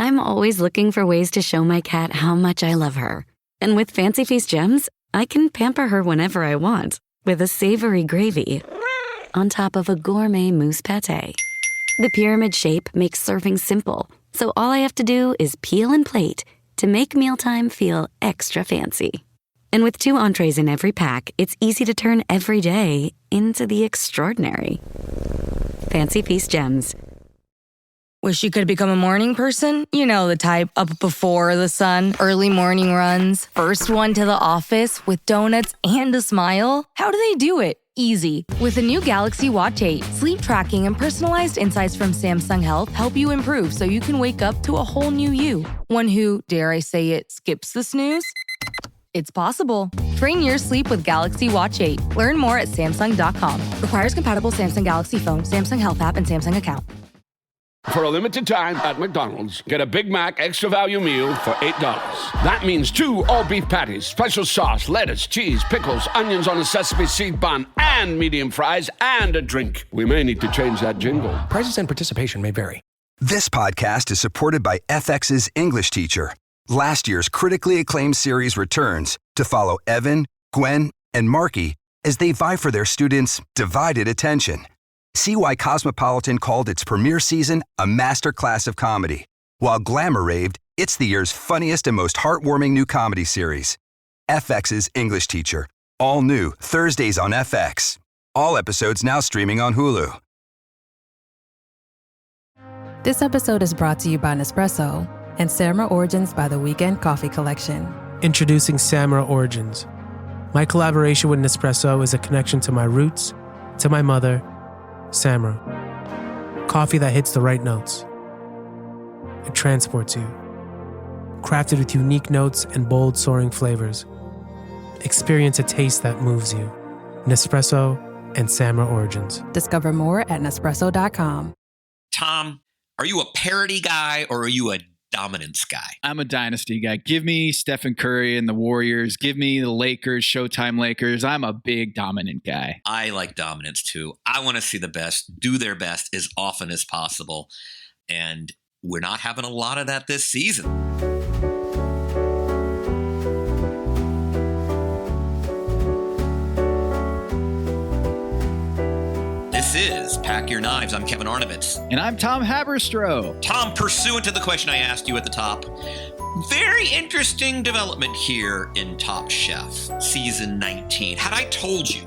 I'm always looking for ways to show my cat how much I love her. And with Fancy Feast gems, I can pamper her whenever I want with a savory gravy on top of a gourmet mousse pâté. The pyramid shape makes serving simple, so all I have to do is peel and plate to make mealtime feel extra fancy. And with 2 entrees in every pack, it's easy to turn every day into the extraordinary. Fancy Feast gems. Wish you could become a morning person? You know the type, up before the sun, early morning runs, first one to the office with donuts and a smile. How do they do it? Easy. With the new Galaxy Watch 8, sleep tracking and personalized insights from Samsung Health help you improve so you can wake up to a whole new you. One who, dare I say it, skips the snooze? It's possible. Train your sleep with Galaxy Watch 8. Learn more at Samsung.com. Requires compatible Samsung Galaxy phone, Samsung Health app, and Samsung account. For a limited time at McDonald's, get a Big Mac extra value meal for $8. That means 2 all-beef patties, special sauce, lettuce, cheese, pickles, onions on a sesame seed bun, and medium fries, and a drink. We may need to change that jingle. Prices and participation may vary. This podcast is supported by FX's English teacher. Last year's critically acclaimed series returns to follow Evan, Gwen, and Marky as they vie for their students' divided attention. See why Cosmopolitan called its premiere season a masterclass of comedy, while Glamour raved it's the year's funniest and most heartwarming new comedy series. FX's English Teacher, all new Thursdays on FX. All episodes now streaming on Hulu. This episode is brought to you by Nespresso and Samara Origins by the Weekend Coffee Collection. Introducing Samara Origins. My collaboration with Nespresso is a connection to my roots, to my mother, Samara. Coffee that hits the right notes. It transports you. Crafted with unique notes and bold soaring flavors. Experience a taste that moves you. Nespresso and Samara Origins. Discover more at Nespresso.com. Tom, are you a parody guy or are you a dominance guy? I'm a dynasty guy. Give me Stephen Curry and the Warriors. Give me the Lakers, Showtime Lakers. I'm a big dominant guy. I like dominance too. I want to see the best do their best as often as possible. And we're not having a lot of that this season. This is Pack Your Knives. I'm Kevin Arnovitz. And I'm Tom Haberstroh. Tom, pursuant to the question I asked you at the top, very interesting development here in Top Chef, Season 19. Had I told you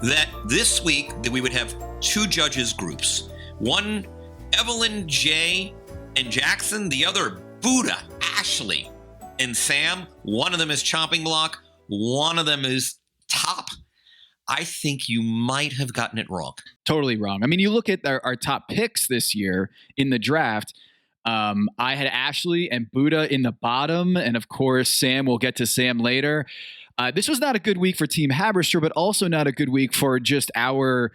that this week that we would have 2 judges groups, one Evelyn, Jay, and Jackson, the other Buddha, Ashley, and Sam, one of them is Chopping Block, one of them is Top, I think you might have gotten it wrong. Totally wrong. I mean, you look at our top picks this year in the draft. I had Ashley and Buddha in the bottom. And of course, Sam, we'll get to Sam later. This was not a good week for Team Haberster, but also not a good week for just our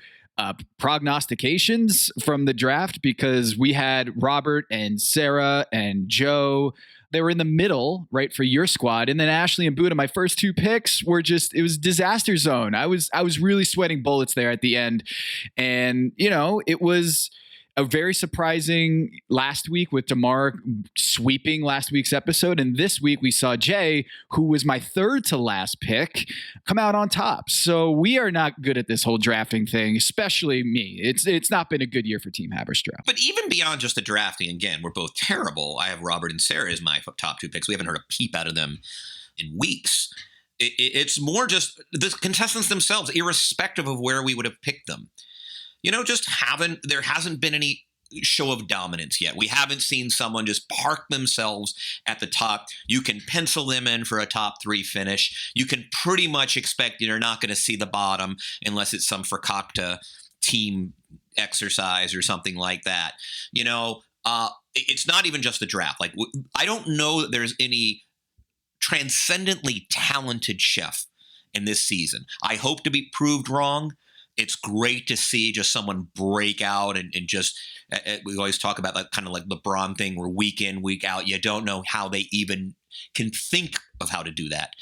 prognostications from the draft, because we had Robert and Sarah and Joe. They were in the middle, right, for your squad. And then Ashley and Buddha, my first 2 picks were just, it was disaster zone. I was really sweating bullets there at the end. And, you know, it was a very surprising last week with DeMar sweeping last week's episode. And this week we saw Jay, who was my 3rd to last pick, come out on top. So we are not good at this whole drafting thing, especially me. It's not been a good year for Team Haberstroh. But even beyond just the drafting, again, we're both terrible. I have Robert and Sarah as my top 2 picks. We haven't heard a peep out of them in weeks. It's more just the contestants themselves, irrespective of where we would have picked them. You know, there hasn't been any show of dominance yet. We haven't seen someone just park themselves at the top. You can pencil them in for a top 3 finish. You can pretty much expect you're not going to see the bottom unless it's some Fakakta team exercise or something like that. You know, it's not even just the draft. Like, I don't know that there's any transcendently talented chef in this season. I hope to be proved wrong. It's great to see just someone break out and just, we always talk about that kind of like LeBron thing where week in, week out, you don't know how they even can think of how to do that.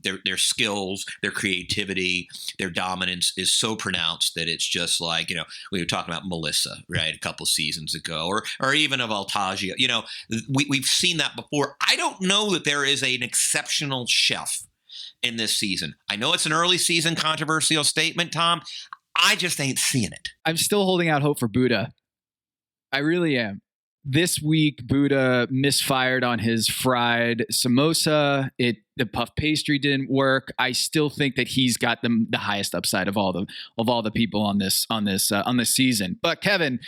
Their skills, their creativity, their dominance is so pronounced that it's just like, we were talking about Melissa, right, a couple seasons ago, or even of Altagia. We've seen that before. I don't know that there is an exceptional chef in this season. I know it's an early season controversial statement, Tom. I just ain't seeing it. I'm still holding out hope for Buddha. I really am. This week, Buddha misfired on his fried samosa. The puff pastry didn't work. I still think that he's got the highest upside of all the people on this season. But Kevin,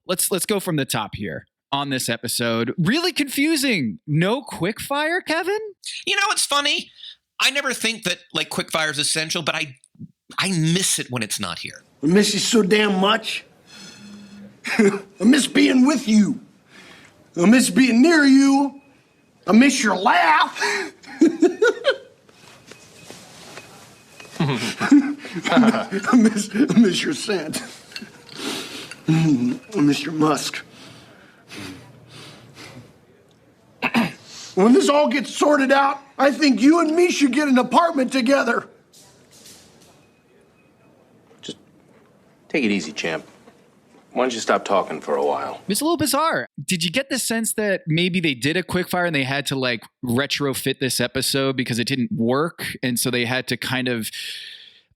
let's go from the top here on this episode. Really confusing. No quick fire, Kevin? It's funny. I never think that like quick fire is essential, but I miss it when it's not here. I miss you so damn much. I miss being with you. I miss being near you. I miss your laugh. I miss your scent. I miss your musk. When this all gets sorted out, I think you and me should get an apartment together. Just take it easy, champ. Why don't you stop talking for a while? It's a little bizarre. Did you get the sense that maybe they did a quick fire and they had to like retrofit this episode because it didn't work? And so they had to kind of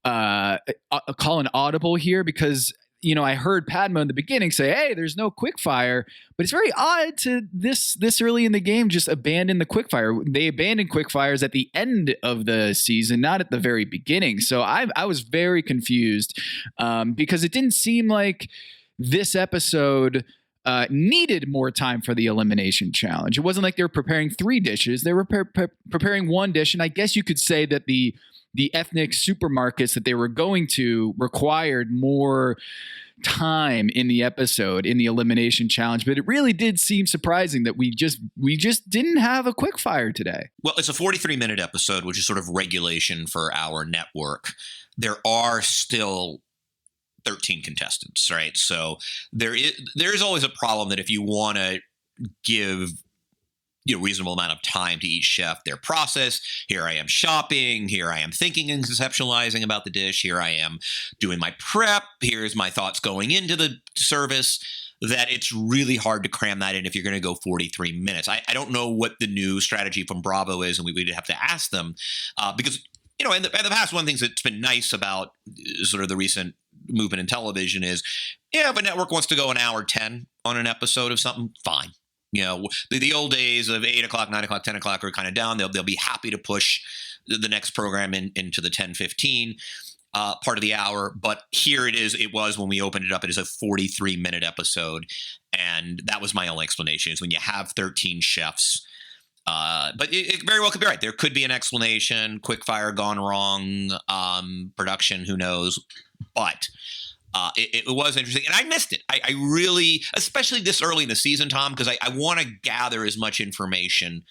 call an audible here because, I heard Padma in the beginning say, hey, there's no quick fire, but it's very odd to this early in the game just abandon the quick fire. They abandoned quick fires at the end of the season, not at the very beginning. So I was very confused because it didn't seem like this episode needed more time for the elimination challenge. It wasn't like they were preparing 3 dishes. They were preparing 1 dish. And I guess you could say that the ethnic supermarkets that they were going to required more time in the episode, in the elimination challenge. But it really did seem surprising that we just didn't have a quick fire today. Well, it's a 43-minute episode, which is sort of regulation for our network. There are still 13 contestants, right? So there is always a problem that if you want to give reasonable amount of time to each chef, their process. Here I am shopping. Here I am thinking and conceptualizing about the dish. Here I am doing my prep. Here's my thoughts going into the service. That it's really hard to cram that in if you're going to go 43 minutes. I don't know what the new strategy from Bravo is, and we'd have to ask them because in the past, one of the things that's been nice about sort of the recent movement in television is, if a network wants to go an hour 10 on an episode of something, fine. The old days of 8 o'clock, 9 o'clock, 10 o'clock are kind of down. They'll be happy to push the next program into the 10:15 part of the hour. But here it was when we opened it up. It is a 43-minute episode. And that was my only explanation is when you have 13 chefs. But it very well could be right. There could be an explanation, quick fire gone wrong, production, who knows. But it was interesting. And I missed it. I really, especially this early in the season, Tom, because I want to gather as much information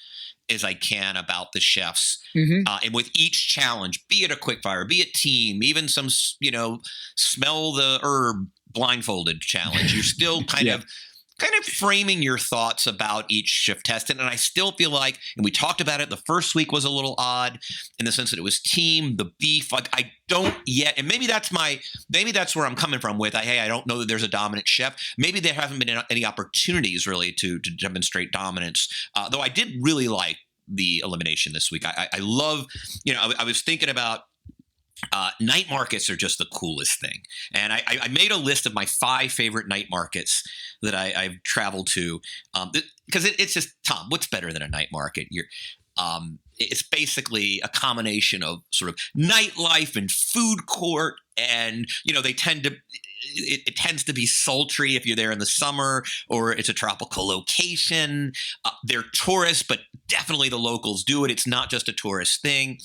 as I can about the chefs. Mm-hmm. And with each challenge, be it a quick fire, be it team, even some, smell the herb blindfolded challenge, you're still kind of framing your thoughts about each cheftestant. And I still feel like, and we talked about it, the first week was a little odd in the sense that it was team, the beef. Like I don't yet, and maybe that's where I'm coming from with, I don't know that there's a dominant chef. Maybe there haven't been any opportunities really to demonstrate dominance. Though I did really like the elimination this week. I love, I was thinking about, night markets are just the coolest thing. And I made a list of my 5 favorite night markets that I've traveled to. Because it's just, Tom, what's better than a night market? It's basically a combination of sort of nightlife and food court. And, it tends to be sultry if you're there in the summer, or it's a tropical location. They're tourists, but definitely the locals do it. It's not just a tourist thing.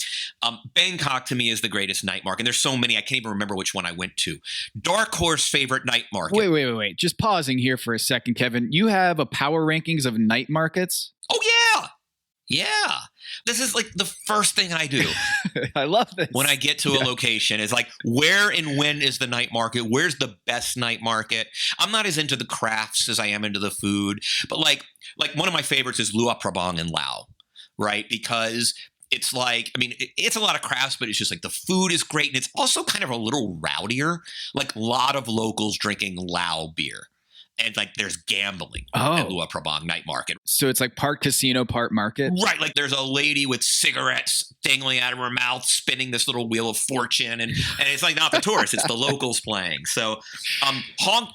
Bangkok to me is the greatest night market. And there's so many, I can't even remember which one I went to. Dark horse favorite night market. Wait. Just pausing here for a second, Kevin. You have a power rankings of night markets? Oh, yeah. Yeah. This is like the first thing I do. I love this. When I get to a location, is like, where and when is the night market? Where's the best night market? I'm not as into the crafts as I am into the food, but like one of my favorites is Luo Prabang in Laos, right? Because it's like, I mean, it's a lot of crafts, but it's just like the food is great. And it's also kind of a little rowdier, like a lot of locals drinking Lao beer. And like there's gambling at Luo Prabang night market. So it's like part casino, part market? Right. Like there's a lady with cigarettes dangling out of her mouth, spinning this little wheel of fortune. And it's like not the tourists, it's the locals playing. So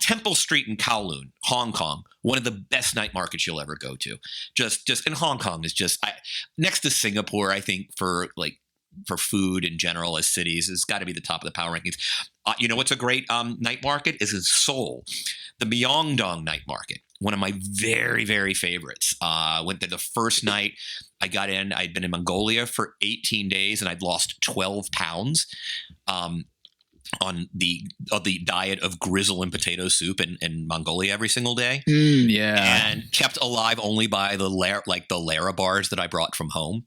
Temple Street in Kowloon, Hong Kong, one of the best night markets you'll ever go to. Just in Hong Kong is just next to Singapore, I think, for food in general as cities, has got to be the top of the power rankings. You know what's a great night market is in Seoul, the Myeongdong night market. One of my very, very favorites. Went there the first night I got in. I'd been in Mongolia for 18 days and I'd lost 12 pounds on the diet of grizzle and potato soup in Mongolia every single day. Yeah. And kept alive only by the Lara bars that I brought from home.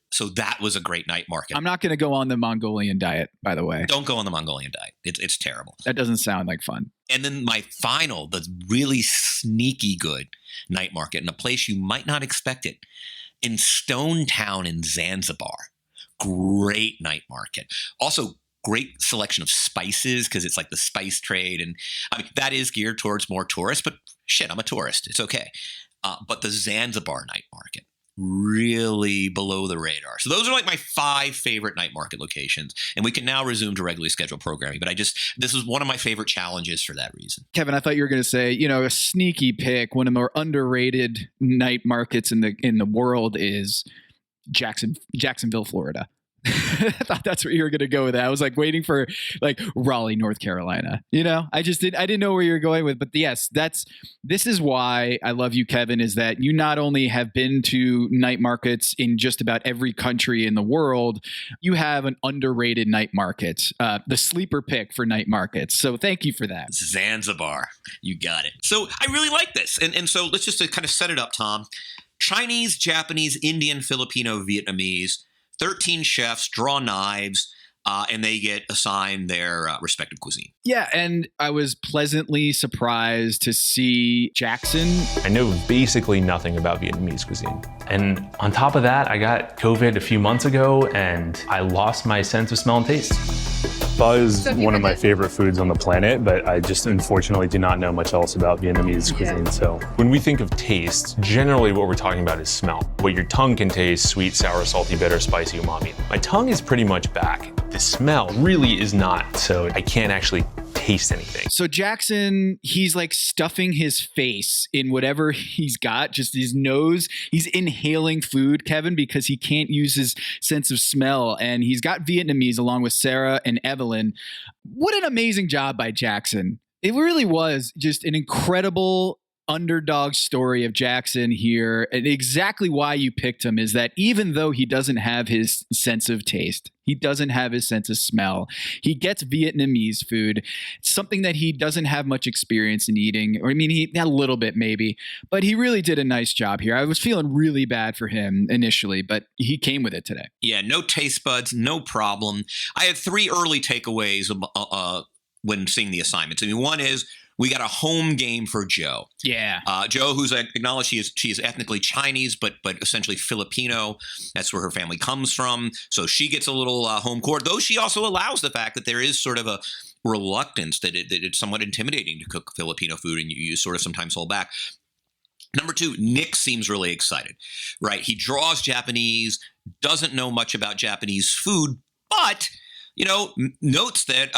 So that was a great night market. I'm not going to go on the Mongolian diet, by the way. Don't go on the Mongolian diet. It's terrible. That doesn't sound like fun. And then my final, the really sneaky good night market in a place you might not expect it, in Stone Town in Zanzibar. Great night market. Also, great selection of spices because it's like the spice trade. And I mean, that is geared towards more tourists, but shit, I'm a tourist. It's okay. But the Zanzibar night market, really below the radar. So those are like my 5 favorite night market locations. And we can now resume to regularly scheduled programming. But this is one of my favorite challenges for that reason. Kevin, I thought you were going to say, a sneaky pick, one of the more underrated night markets in the world is Jacksonville, Florida. I thought that's where you were going to go with that. I was like waiting for like Raleigh, North Carolina. I didn't know where you were going with, but yes, this is why I love you, Kevin, is that you not only have been to night markets in just about every country in the world, you have an underrated night market, the sleeper pick for night markets. So thank you for that. Zanzibar. You got it. So I really like this. And so let's just kind of set it up, Tom. Chinese, Japanese, Indian, Filipino, Vietnamese, 13 chefs draw knives, and they get assigned their respective cuisine. Yeah, and I was pleasantly surprised to see Jackson. I know basically nothing about Vietnamese cuisine. And on top of that, I got COVID a few months ago, and I lost my sense of smell and taste. Pho is one of my favorite foods on the planet, but I just unfortunately do not know much else about Vietnamese cuisine. So when we think of taste, generally what we're talking about is smell. What your tongue can taste: sweet, sour, salty, bitter, spicy, umami. My tongue is pretty much back. The smell really is not, so I can't actually taste anything. So Jackson, he's like stuffing his face in whatever he's got, just his nose. He's inhaling food, Kevin, because he can't use his sense of smell. And he's got Vietnamese along with Sarah and Evelyn. What an amazing job by Jackson. It really was just an incredible underdog story of Jackson here. And exactly why you picked him is that even though he doesn't have his sense of taste, he doesn't have his sense of smell, he gets Vietnamese food, something that he doesn't have much experience in eating. Or I mean, he had a little bit maybe, but he really did a nice job here. I was feeling really bad for him initially, but he came with it today. Yeah, no taste buds, no problem. I had 3 early takeaways when seeing the assignments. I mean, one is, we got a home game for Joe. Yeah. Joe, who's acknowledged she is ethnically Chinese, but essentially Filipino. That's where her family comes from. So she gets a little home court, though she also allows the fact that there is sort of a reluctance that it's somewhat intimidating to cook Filipino food, and you sort of sometimes hold back. Number 2, Nick seems really excited, right? He draws Japanese, doesn't know much about Japanese food, but, notes that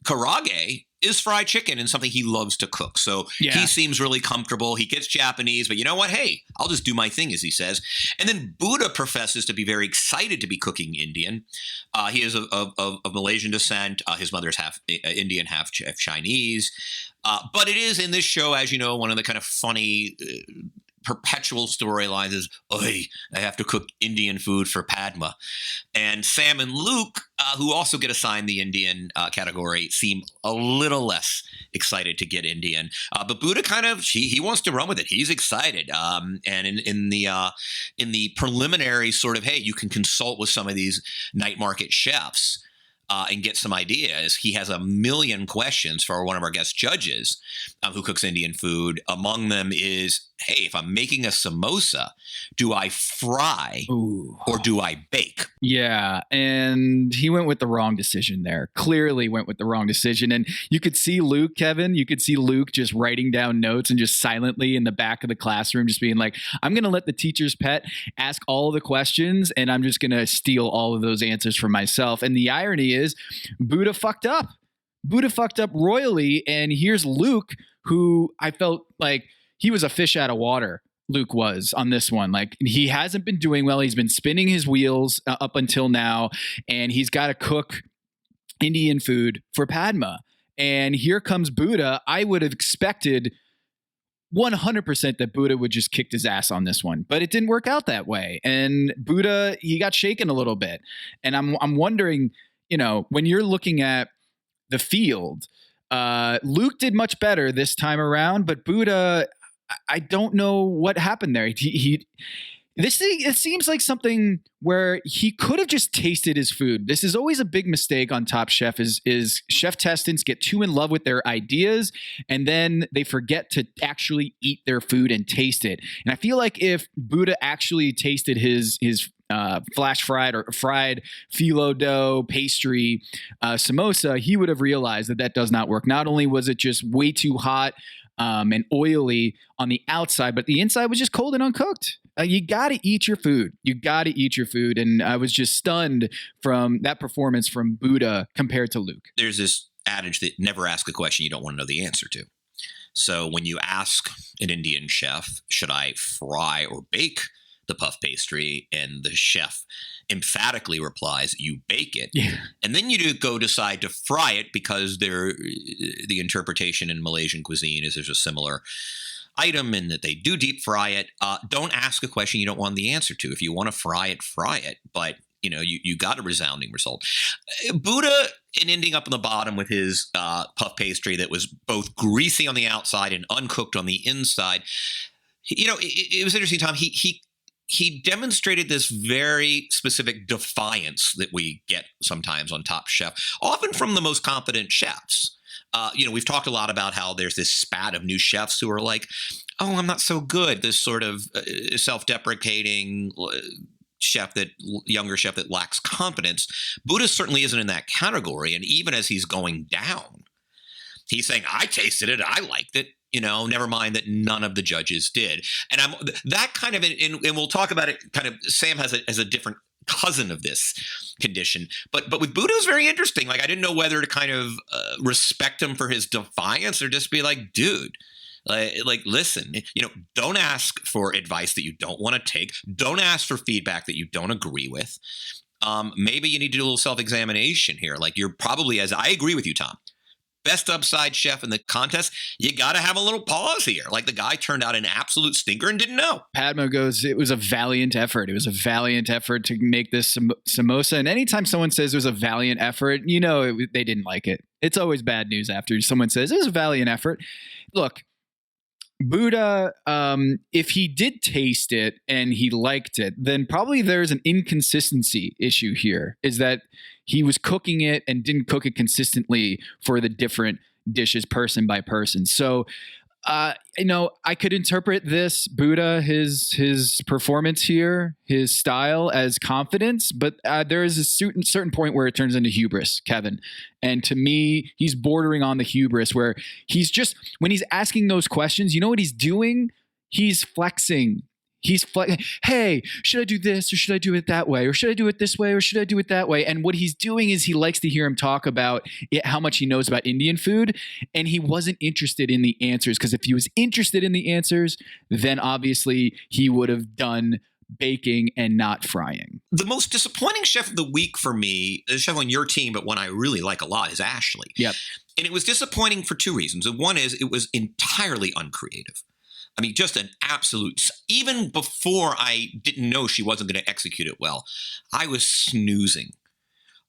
karage is fried chicken and something he loves to cook. So He seems really comfortable. He gets Japanese, but you know what? Hey, I'll just do my thing, as he says. And then Buddha professes to be very excited to be cooking Indian. He is of Malaysian descent. His mother is half Indian, half Chinese. But it is in this show, as you know, one of the kind of funny perpetual storylines is, "Oi, I have to cook Indian food for Padma." And Sam and Luke who also get assigned the Indian category, seem a little less excited to get Indian. But Buddha kind of he wants to run with it. He's excited. And in the preliminary sort of, hey, you can consult with some of these night market chefs and get some ideas. He has a million questions for one of our guest judges who cooks Indian food. Among them is, hey, if I'm making a samosa, do I fry or do I bake? Yeah, and he went with the wrong decision there. Clearly went with the wrong decision. And you could see Luke, Kevin, you could see Luke just writing down notes and just silently in the back of the classroom just being like, I'm going to let the teacher's pet ask all the questions and I'm just going to steal all of those answers for myself. And the irony is Buddha fucked up. Buddha fucked up royally. And here's Luke, who I felt like he was a fish out of water. Luke was on this one. Like, he hasn't been doing well. He's been spinning his wheels up until now, and he's got to cook Indian food for Padma. And here comes Buddha. I would have expected 100% that Buddha would just kick his ass on this one, but it didn't work out that way. And Buddha, he got shaken a little bit. And I'm wondering, when you're looking at the field, Luke did much better this time around, but Buddha, I don't know what happened there. It seems like something where he could have just tasted his food. This is always a big mistake on Top Chef is chef testants get too in love with their ideas and then they forget to actually eat their food and taste it. And I feel like if Buddha actually tasted his flash fried or fried phyllo dough pastry samosa, he would have realized that does not work. Not only was it just way too hot and oily on the outside, but the inside was just cold and uncooked. You got to eat your food. You got to eat your food. And I was just stunned from that performance from Buddha compared to Luke. There's this adage that never ask a question you don't want to know the answer to. So when you ask an Indian chef, should I fry or bake the puff pastry? And the chef emphatically replies, you bake it. Yeah. And then you go decide to fry it because the interpretation in Malaysian cuisine is there's a similar item and that they do deep fry it. Don't ask a question you don't want the answer to. If you want to fry it, fry it. But you got a resounding result. Buddha, in ending up on the bottom with his puff pastry that was both greasy on the outside and uncooked on the inside. It was interesting, Tom. He demonstrated this very specific defiance that we get sometimes on Top Chef, often from the most competent chefs. We've talked a lot about how there's this spat of new chefs who are like, oh, I'm not so good. This sort of self-deprecating younger chef that lacks confidence. Buddha certainly isn't in that category. And even as he's going down, he's saying, I tasted it. I liked it. Never mind that none of the judges did. And that kind of, and we'll talk about it kind of, Sam has a different cousin of this condition. But with Buddha, it was very interesting. Like, I didn't know whether to kind of respect him for his defiance or just be like, dude, like, listen, don't ask for advice that you don't want to take. Don't ask for feedback that you don't agree with. Maybe you need to do a little self-examination here. Like, you're probably, as I agree with you, Tom, best upside chef in the contest, you got to have a little pause here. Like, the guy turned out an absolute stinker and didn't know. Padma goes, it was a valiant effort. It was a valiant effort to make this samosa. And anytime someone says it was a valiant effort, they didn't like it. It's always bad news after someone says it was a valiant effort. Look, Buddha, if he did taste it and he liked it, then probably there's an inconsistency issue here, is that he was cooking it and didn't cook it consistently for the different dishes person by person. So, I could interpret this Buddha, his performance here, his style as confidence, but there is a certain point where it turns into hubris, Kevin. And to me, he's bordering on the hubris where he's just, when he's asking those questions, you know what he's doing? He's flexing. Hey, should I do this or should I do it that way? Or should I do it this way or should I do it that way? And what he's doing is he likes to hear him talk about how much he knows about Indian food. And he wasn't interested in the answers, because if he was interested in the answers, then obviously he would have done baking and not frying. The most disappointing chef of the week for me, a chef on your team, but one I really like a lot, is Ashley. Yep. And it was disappointing for two reasons. And one is it was entirely uncreative. I mean, just an absolute, even before I didn't know she wasn't going to execute it well, I was snoozing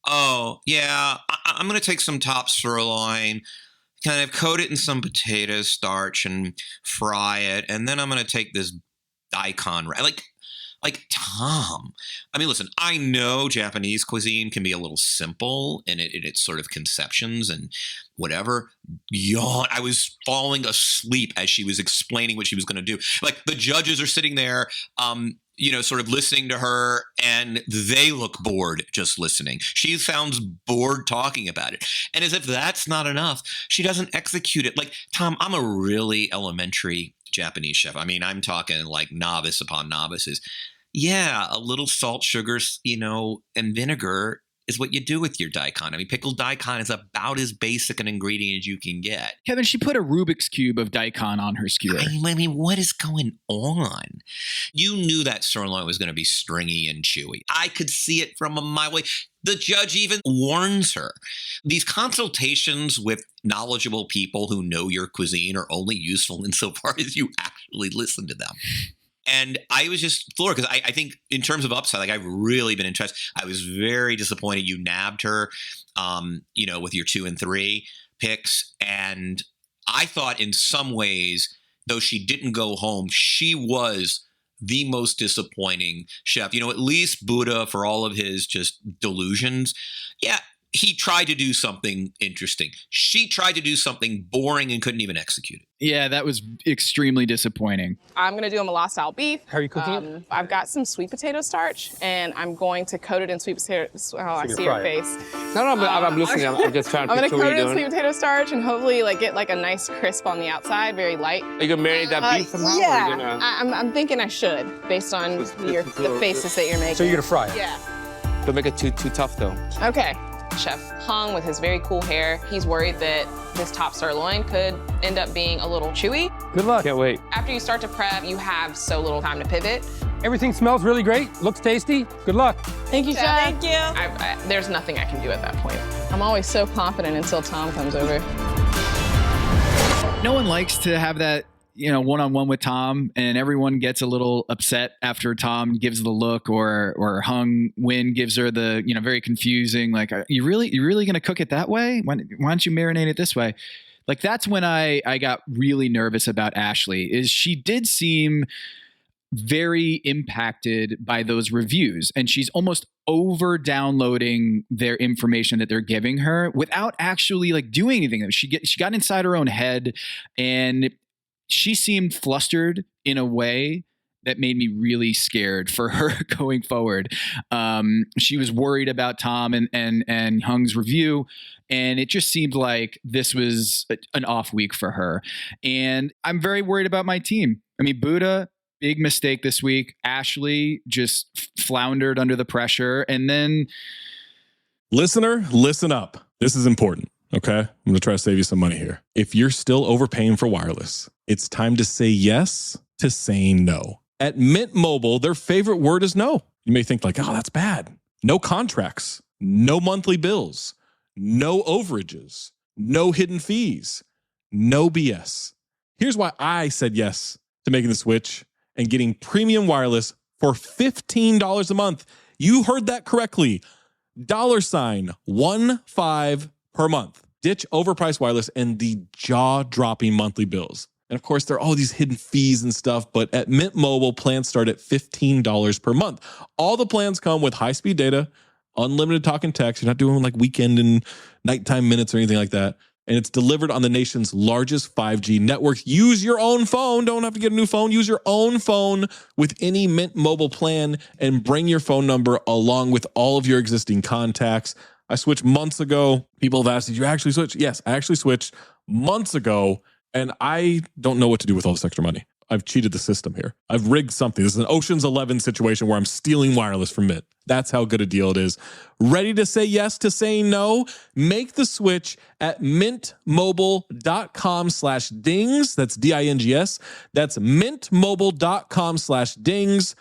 Oh, yeah. I'm going to take some top sirloin, kind of coat it in some potato starch and fry it. And then I'm going to take this daikon, like Tom. I mean, listen, I know Japanese cuisine can be a little simple in its sort of conceptions and whatever. Yawn. I was falling asleep as she was explaining what she was going to do. Like the judges are sitting there, sort of listening to her, and they look bored just listening. She sounds bored talking about it. And as if that's not enough, she doesn't execute it. Like, Tom, I'm a really elementary Japanese chef. I mean, I'm talking like novice upon novices. Yeah, a little salt, sugar, and vinegar is what you do with your daikon. I mean, pickled daikon is about as basic an ingredient as you can get. Kevin, she put a Rubik's Cube of daikon on her skewer. I mean, what is going on? You knew that sirloin was going to be stringy and chewy. I could see it from a mile away. The judge even warns her. These consultations with knowledgeable people who know your cuisine are only useful insofar as you actually listen to them. And I was just floored because I think in terms of upside, like I've really been interested. I was very disappointed you nabbed her, with your 2 and 3 picks. And I thought in some ways, though she didn't go home, she was the most disappointing chef. At least Buddha, for all of his just delusions, yeah, he tried to do something interesting. She tried to do something boring and couldn't even execute it. Yeah, that was extremely disappointing. I'm going to do a Malay style beef. How are you cooking it? I've got some sweet potato starch, and I'm going to coat it in sweet potato. Oh, I see your face. No, I'm listening. I'm just trying to I'm going to picture what coat it you're in doing. sweet potato starch and hopefully get a nice crisp on the outside, very light. Are you going to marinate that beef somehow? Yeah, Or are you gonna... I'm thinking I should, based on the faces that you're making. So you're going to fry it? Yeah. Don't make it too tough, though. Okay. Chef Hung, with his very cool hair, he's worried that this top sirloin could end up being a little chewy. Good luck. Can't wait. After you start to prep, you have so little time to pivot. Everything smells really great. Looks tasty. Good luck. Thank you, Chef. Thank you. There's nothing I can do at that point. I'm always so confident until Tom comes over. No one likes to have that, one-on-one with Tom, and everyone gets a little upset after Tom gives the look or Hung Win gives her the, very confusing, like, are you really going to cook it that way? Why don't you marinate it this way? Like, that's when I got really nervous about Ashley, is she did seem very impacted by those reviews, and she's almost over downloading their information that they're giving her without actually doing anything. She got inside her own head, and she seemed flustered in a way that made me really scared for her going forward. She was worried about Tom and Hung's review, and it just seemed like this was an off week for her. And I'm very worried about my team. I mean, Buddha, big mistake this week. Ashley just floundered under the pressure. And then... Listener, listen up. This is important. Okay, I'm going to try to save you some money here. If you're still overpaying for wireless, it's time to say yes to saying no. At Mint Mobile, their favorite word is no. You may think like, oh, that's bad. No contracts, no monthly bills, no overages, no hidden fees, no BS. Here's why I said yes to making the switch and getting premium wireless for $15 a month. You heard that correctly. $15 per month. Ditch overpriced wireless and the jaw-dropping monthly bills. And of course, there are all these hidden fees and stuff, but at Mint Mobile, plans start at $15 per month. All the plans come with high-speed data, unlimited talk and text. You're not doing weekend and nighttime minutes or anything like that. And it's delivered on the nation's largest 5G network. Use your own phone. Don't have to get a new phone. Use your own phone with any Mint Mobile plan and bring your phone number along with all of your existing contacts. I switched months ago. People have asked, did you actually switch? Yes, I actually switched months ago, and I don't know what to do with all this extra money. I've cheated the system here. I've rigged something. This is an Ocean's 11 situation where I'm stealing wireless from Mint. That's how good a deal it is. Ready to say yes to saying no? Make the switch at mintmobile.com/dings. That's DINGS. That's mintmobile.com/dings.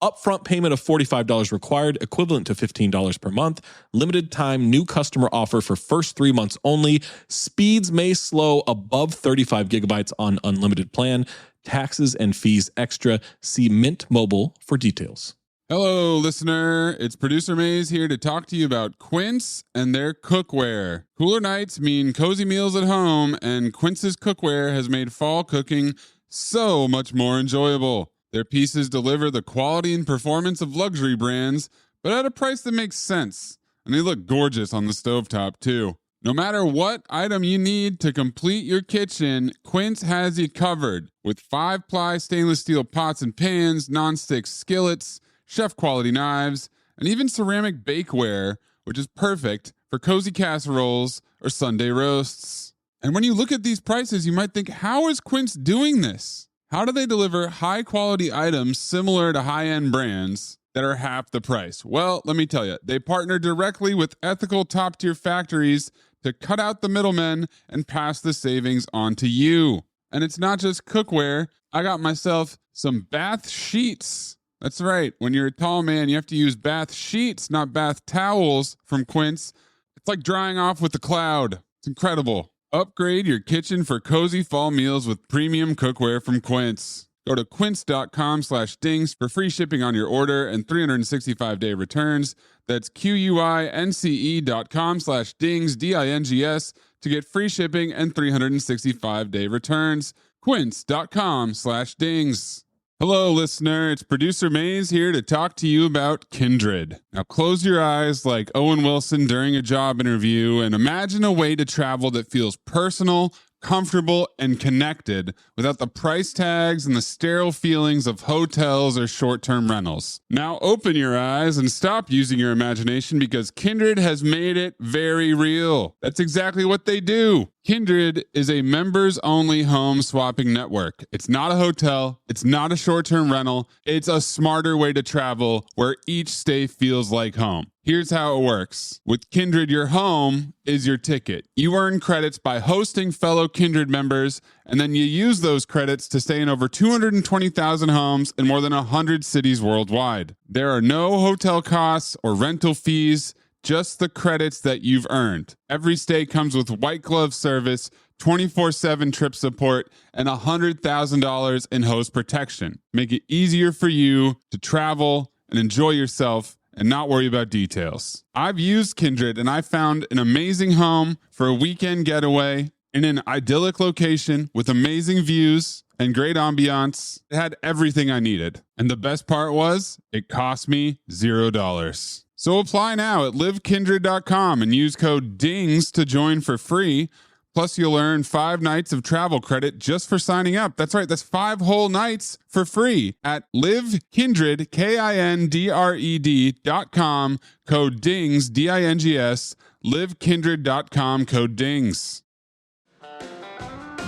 Upfront payment of $45 required, equivalent to $15 per month. Limited time new customer offer for first 3 months only. Speeds may slow above 35 gigabytes on unlimited plan. Taxes and fees extra. See Mint Mobile for details. Hello, listener. It's producer Maze here to talk to you about Quince and their cookware. Cooler nights mean cozy meals at home, and Quince's cookware has made fall cooking so much more enjoyable. Their pieces deliver the quality and performance of luxury brands, but at a price that makes sense. And they look gorgeous on the stovetop, too. No matter what item you need to complete your kitchen, Quince has you covered. With 5-ply stainless steel pots and pans, nonstick skillets, chef-quality knives, and even ceramic bakeware, which is perfect for cozy casseroles or Sunday roasts. And when you look at these prices, you might think, how is Quince doing this? How do they deliver high-quality items similar to high-end brands that are half the price? Well, let me tell you, they partner directly with ethical top-tier factories to cut out the middlemen and pass the savings on to you. And it's not just cookware. I got myself some bath sheets. That's right. When you're a tall man, you have to use bath sheets, not bath towels from Quince. It's like drying off with the cloud. It's incredible. Upgrade your kitchen for cozy fall meals with premium cookware from Quince. Go to quince.com/dings for free shipping on your order and 365-day returns. That's QUINCE.com/dings, DINGS, to get free shipping and 365-day returns. Quince.com/dings. Hello, listener. It's producer Maze here to talk to you about Kindred. Now, close your eyes like Owen Wilson during a job interview and imagine a way to travel that feels personal, comfortable, and connected without the price tags and the sterile feelings of hotels or short-term rentals. Now, open your eyes and stop using your imagination because Kindred has made it very real. That's exactly what they do. Kindred is a members-only home swapping network. It's not a hotel. It's not a short-term rental. It's a smarter way to travel where each stay feels like home. Here's how it works. With Kindred, your home is your ticket. You earn credits by hosting fellow Kindred members, and then you use those credits to stay in over 220,000 homes in more than 100 cities worldwide. There are no hotel costs or rental fees, just the credits that you've earned. Every stay comes with white glove service, 24/7 trip support, and $100,000 in host protection. Make it easier for you to travel and enjoy yourself and not worry about details. I've used Kindred and I found an amazing home for a weekend getaway in an idyllic location with amazing views and great ambiance. It had everything I needed. And the best part was, it cost me $0. So apply now at livekindred.com and use code DINGS to join for free. Plus, you'll earn 5 nights of travel credit just for signing up. That's right, that's 5 whole nights for free at livekindred, KINDRED.com, code DINGS, DINGS, livekindred.com, code DINGS.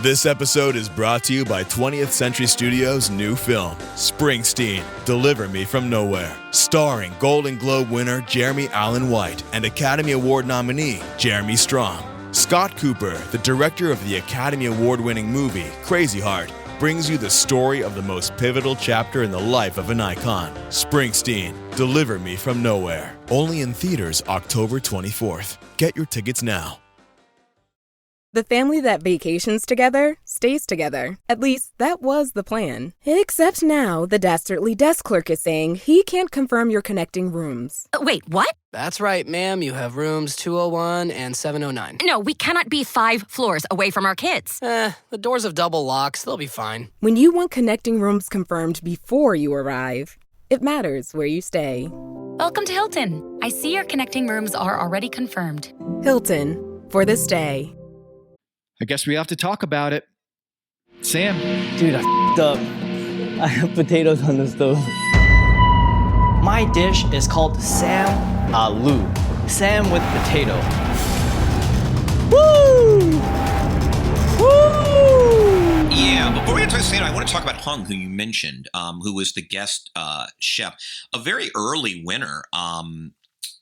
This episode is brought to you by 20th Century Studios' new film, Springsteen, Deliver Me From Nowhere, starring Golden Globe winner Jeremy Allen White and Academy Award nominee Jeremy Strong. Scott Cooper, the director of the Academy Award-winning movie Crazy Heart, brings you the story of the most pivotal chapter in the life of an icon, Springsteen, Deliver Me From Nowhere. Only in theaters October 24th. Get your tickets now. The family that vacations together stays together. At least, that was the plan. Except now, the Dastardly desk clerk is saying he can't confirm your connecting rooms. Wait, what? That's right, ma'am. You have rooms 201 and 709. No, we cannot be 5 floors away from our kids. The doors have double locks. They'll be fine. When you want connecting rooms confirmed before you arrive, it matters where you stay. Welcome to Hilton. I see your connecting rooms are already confirmed. Hilton, for the stay. I guess we have to talk about it. Sam. Dude, I f***ed up. I have potatoes on the stove. My dish is called Sam Aloo. Sam with potato. Woo! Woo! Yeah, before we get to Sam, I want to talk about Hung, who you mentioned, who was the guest chef, a very early winner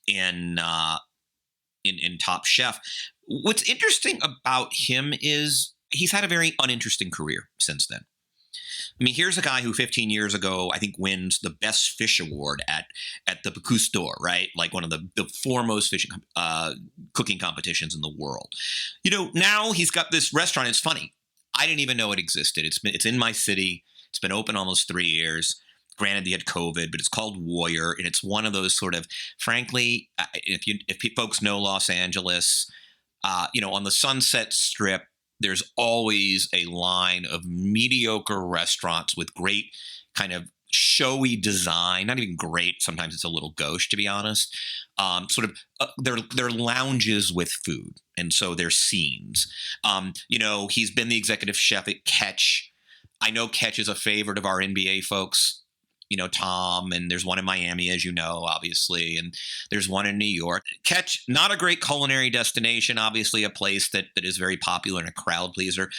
in Top Chef. What's interesting about him is he's had a very uninteresting career since then. I mean, here's a guy who 15 years ago, I think, wins the Best Fish Award at the Bocuse d'Or, right? Like one of the foremost fishing cooking competitions in the world. You know, now he's got this restaurant. It's funny. I didn't even know it existed. It's in my city. It's been open almost 3 years, Granted, he had COVID, but it's called Warrior, and it's one of those sort of, frankly, if folks know Los Angeles, on the Sunset Strip, there's always a line of mediocre restaurants with great kind of showy design. Not even great. Sometimes it's a little gauche, to be honest. They're lounges with food, and so they're scenes. He's been the executive chef at Catch. I know Catch is a favorite of our NBA folks. Tom, and there's one in Miami, as you know, obviously, and there's one in New York. Catch, not a great culinary destination, obviously a place that is very popular and a crowd pleaser.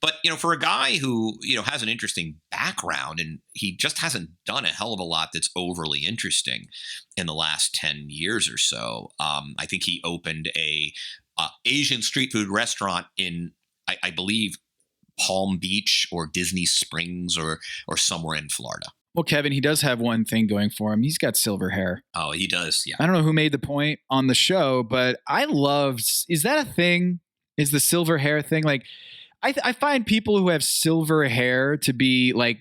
But, for a guy who, has an interesting background, and he just hasn't done a hell of a lot that's overly interesting in the last 10 years or so. I think he opened a Asian street food restaurant in, I believe, Palm Beach or Disney Springs or somewhere in Florida. Well, Kevin, he does have one thing going for him. He's got silver hair. Oh, he does. Yeah. I don't know who made the point on the show, but is that a thing? Is the silver hair thing? Like, I find people who have silver hair to be like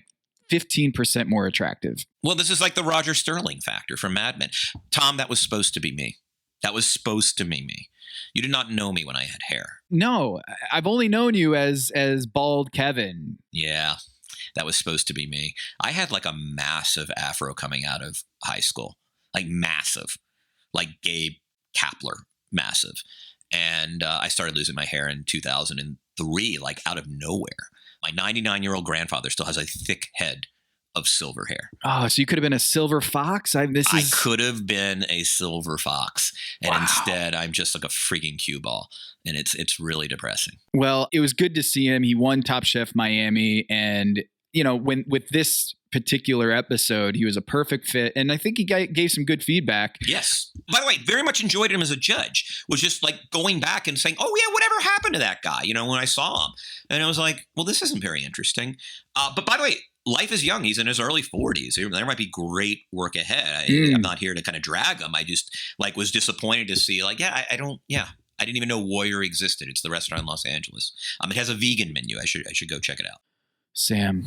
15% more attractive. Well, this is like the Roger Sterling factor from Mad Men. Tom, that was supposed to be me. That was supposed to be me. You did not know me when I had hair. No, I've only known you as bald Kevin. Yeah. That was supposed to be me. I had like a massive afro coming out of high school, like massive, like Gabe Kapler, massive. And I started losing my hair in 2003, like out of nowhere. My 99-year-old grandfather still has a thick head of silver hair. Oh, so you could have been a silver fox? I could have been a silver fox. And instead, I'm just like a freaking cue ball. And it's really depressing. Well, it was good to see him. He won Top Chef Miami. And with this particular episode, he was a perfect fit. And I think he gave some good feedback. Yes. By the way, very much enjoyed him as a judge. Was just like going back and saying, oh, yeah, whatever happened to that guy, when I saw him. And I was like, well, this isn't very interesting. But by the way, life is young. He's in his early 40s. There might be great work ahead. I'm not here to kind of drag him. I just was disappointed to see I didn't even know Warrior existed. It's the restaurant in Los Angeles. It has a vegan menu. I should go check it out. Sam.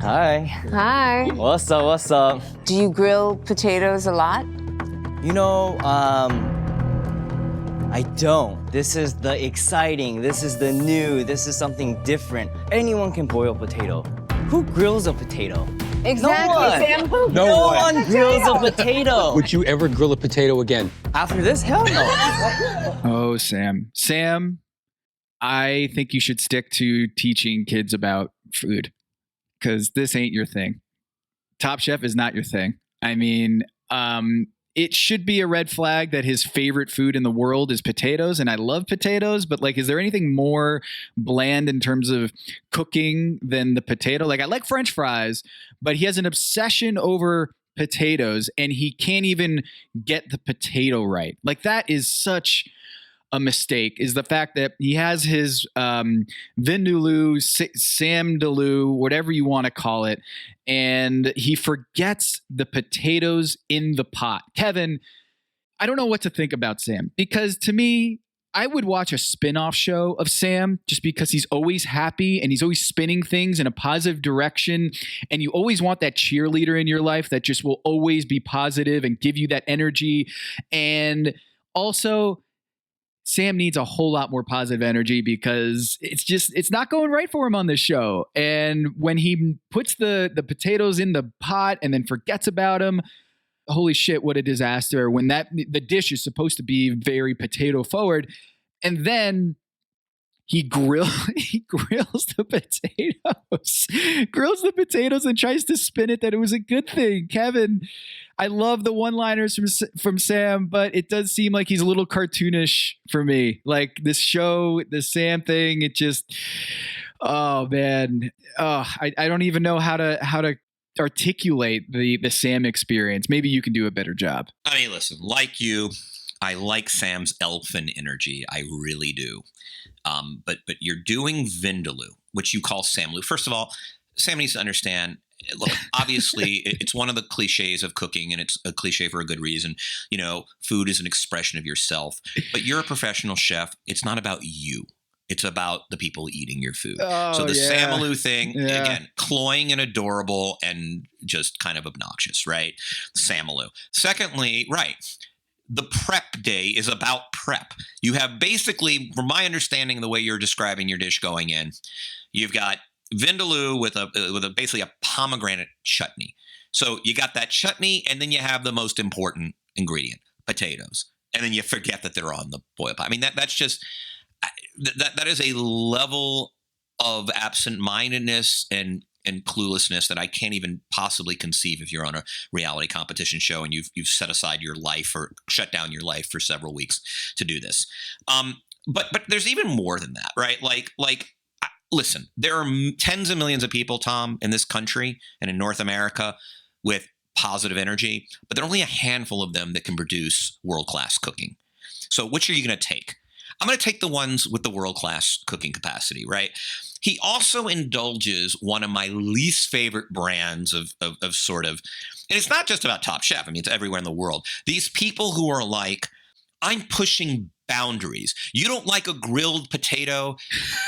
Hi. Hi. What's up? Do you grill potatoes a lot? I don't. This is the exciting, this is the new, this is something different. Anyone can boil a potato. Who grills a potato? Exactly, Sam. No one grills a potato. Would you ever grill a potato again? After this? Hell no. Oh, Sam. Sam, I think you should stick to teaching kids about food because this ain't your thing. Top Chef is not your thing. I mean, it should be a red flag that his favorite food in the world is potatoes. And I love potatoes, but is there anything more bland in terms of cooking than the potato? I like French fries, but he has an obsession over potatoes and he can't even get the potato right. That is such a mistake, is the fact that he has his vindaloo, samdaloo, whatever you want to call it, and he forgets the potatoes in the pot. Kevin, I don't know what to think about Sam, because to me, I would watch a spin-off show of Sam just because he's always happy and he's always spinning things in a positive direction. And you always want that cheerleader in your life that just will always be positive and give you that energy. And also, Sam needs a whole lot more positive energy because it's not going right for him on this show. And when he puts the potatoes in the pot and then forgets about them, holy shit, what a disaster. When the dish is supposed to be very potato forward. And then he grills the potatoes and tries to spin it that it was a good thing. Kevin, I love the one-liners from Sam, but it does seem like he's a little cartoonish for me. This show, the Sam thing, it just, oh man, I don't even know how to articulate the Sam experience. Maybe you can do a better job. I mean, listen, like you, I like Sam's elfin energy. I really do. But you're doing vindaloo, which you call Samloo. First of all, Sam needs to understand, look, obviously, it's one of the cliches of cooking, and it's a cliche for a good reason. Food is an expression of yourself. But you're a professional chef. It's not about you. It's about the people eating your food. Oh, so the yeah. Sam Alou thing, Yeah. again, cloying and adorable and just kind of obnoxious, right? Sam Alou. Secondly, right, the prep day is about prep. You have basically, from my understanding, the way you're describing your dish going in, you've got vindaloo with a basically a pomegranate chutney. So you got that chutney, and then you have the most important ingredient, potatoes, and then you forget that they're on the boil pot. I mean, that's just that is a level of absent-mindedness and cluelessness that I can't even possibly conceive if you're on a reality competition show and you've set aside your life or shut down your life for several weeks to do this. But there's even more than that, right? Like listen, there are tens of millions of people, Tom, in this country and in North America with positive energy, but there are only a handful of them that can produce world-class cooking. So which are you going to take? I'm going to take the ones with the world-class cooking capacity, right? He also indulges one of my least favorite brands of sort of, and it's not just about Top Chef. I mean, it's everywhere in the world. These people who are like, I'm pushing boundaries. You don't like a grilled potato?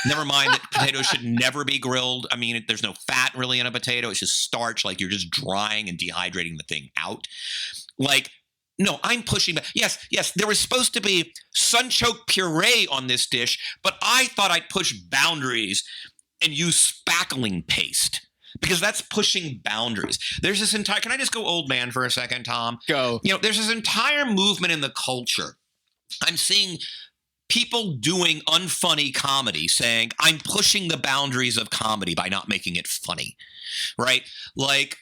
Never mind that potatoes should never be grilled. I mean, there's no fat really in a potato. It's just starch, like you're just drying and dehydrating the thing out. Like, no, I'm pushing back. Yes, there was supposed to be sunchoke puree on this dish, but I thought I'd push boundaries and use spackling paste because that's pushing boundaries. There's this entire, can I just go old man for a second, Tom? Go. You know, there's this entire movement in the culture. I'm seeing people doing unfunny comedy saying, I'm pushing the boundaries of comedy by not making it funny, right? Like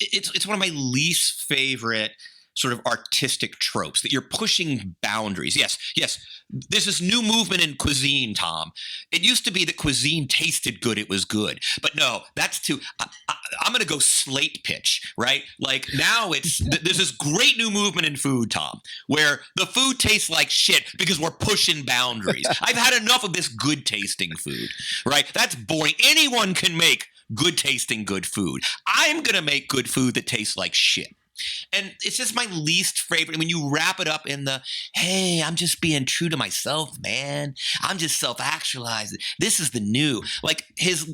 it's one of my least favorite sort of artistic tropes that you're pushing boundaries. Yes. There's this new movement in cuisine, Tom. It used to be that cuisine tasted good, it was good. But no, that's too, I'm going to go slate pitch, right? Like now there's this great new movement in food, Tom, where the food tastes like shit because we're pushing boundaries. I've had enough of this good tasting food, right? That's boring. Anyone can make good tasting good food. I'm going to make good food that tastes like shit. And it's just my least favorite. When you wrap it up in the, hey, I'm just being true to myself, man. I'm just self-actualized. This is the new. Like his